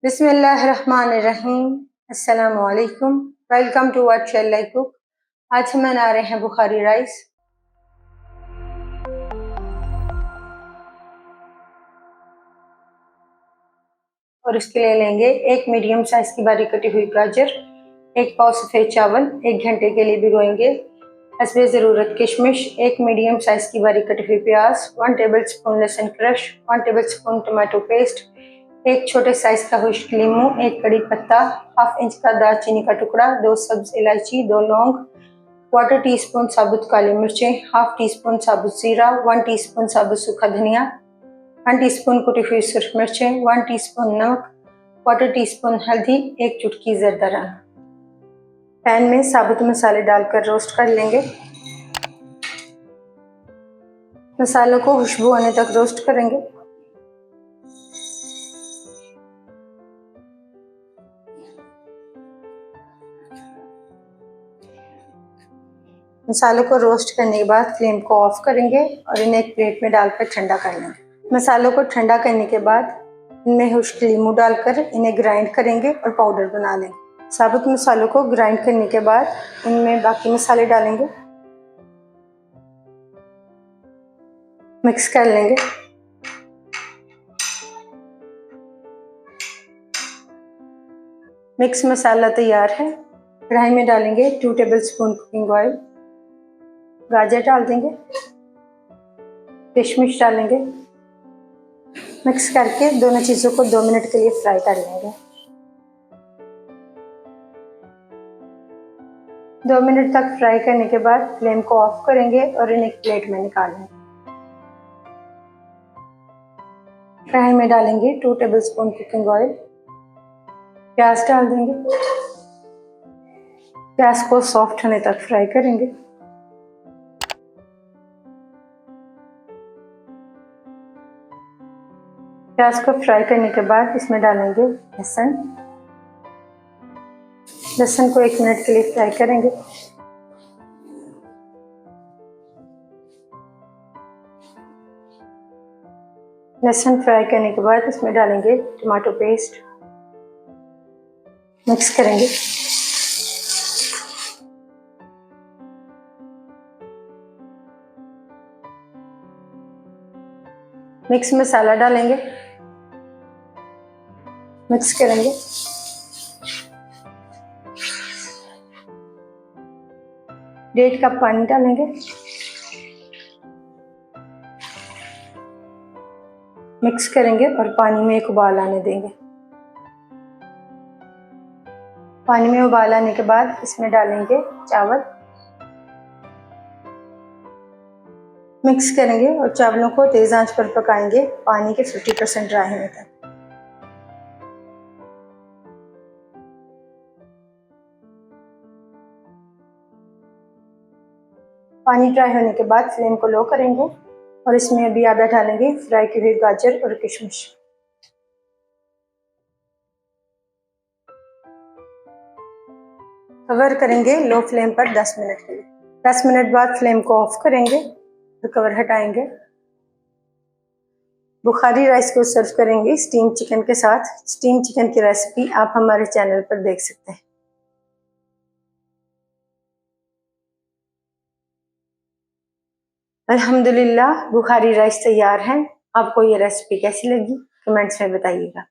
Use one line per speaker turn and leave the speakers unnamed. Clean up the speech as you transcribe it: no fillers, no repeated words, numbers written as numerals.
बिस्मिल्लाहिर्रहमानिर्रहीम। अस्सलामु अलैकुम। Welcome to what shall I cook. आज हम बना रहे हैं बुखारी राइस। और इसके लिए लेंगे एक मीडियम साइज की बारीक कटी हुई गाजर, एक पाव सफ़ेद चावल, 1 घंटे के लिए भिगोएंगे। हस्बे ज़रूरत किशमिश, एक मीडियम साइज की बारीक कटी हुई प्याज, 1 टेबल स्पून लहसुन crush, 1 table spoon tomato paste, एक छोटे साइज का खुश्क लीमू, एक कड़ी पत्ता, हाफ इंच का दालचीनी का टुकड़ा, 2 सब्ज इलायची, 2 लौंग, 1/4 टीस्पून साबुत काली मिर्चें, हाफ टी स्पून साबुत जीरा, 1 टीस्पून साबुत सूखा धनिया, 1 टीस्पून कुटी हुई सुर्ख मिर्चें, 1 टीस्पून नमक, 1/4 टीस्पून हल्दी, एक चुटकी ज़रदा। पैन में साबुत मसाले डालकर रोस्ट कर लेंगे। मसालों को खुशबू आने तक रोस्ट करेंगे। मसालों को रोस्ट करने के बाद फ्लेम को ऑफ करेंगे और इन्हें एक प्लेट में डालकर ठंडा कर लेंगे। मसालों को ठंडा करने के बाद इनमें खुश्क लीमू डालकर इन्हें ग्राइंड करेंगे और पाउडर बना लेंगे। साबुत मसालों को ग्राइंड करने के बाद इनमें बाकी मसाले डालेंगे, मिक्स कर लेंगे। मिक्स मसाला तैयार है। कढ़ाई में डालेंगे 2 टेबल स्पून कुकिंग ऑयल, गाजर डाल देंगे, किशमिश डालेंगे, मिक्स करके दोनों चीज़ों को 2 मिनट के लिए फ्राई कर लेंगे। 2 मिनट तक फ्राई करने के बाद फ्लेम को ऑफ करेंगे और इन्हें एक प्लेट में निकालेंगे। कढ़ाई में डालेंगे 2 टेबल स्पून कुकिंग ऑयल, प्याज डाल देंगे, प्याज को सॉफ्ट होने तक फ्राई करेंगे। प्याज को फ्राई करने के बाद इसमें डालेंगे लहसुन। लहसुन को 1 मिनट के लिए फ्राई करेंगे। लहसुन फ्राई करने के बाद इसमें डालेंगे टमाटो पेस्ट, मिक्स करेंगे। मिक्स मसाला डालेंगे, मिक्स करेंगे। डेढ़ कप पानी डालेंगे, मिक्स करेंगे और पानी में एक उबाल आने देंगे। पानी में उबाल आने के बाद इसमें डालेंगे चावल, मिक्स करेंगे और चावलों को तेज आंच पर पकाएंगे पानी के 50% ड्राई होने तक। पानी ड्राई होने के बाद फ्लेम को लो करेंगे और इसमें अभी आधा डालेंगे फ्राई की हुई गाजर और किशमिश। कवर करेंगे लो फ्लेम पर 10 मिनट के लिए। 10 मिनट बाद फ्लेम को ऑफ करेंगे और कवर हटाएंगे। बुखारी राइस को सर्व करेंगे स्टीम चिकन के साथ। स्टीम चिकन की रेसिपी आप हमारे चैनल पर देख सकते हैं। अल्हम्दुलिल्लाह बुखारी राइस तैयार है। आपको ये रेसिपी कैसी लगी कमेंट्स में बताइएगा।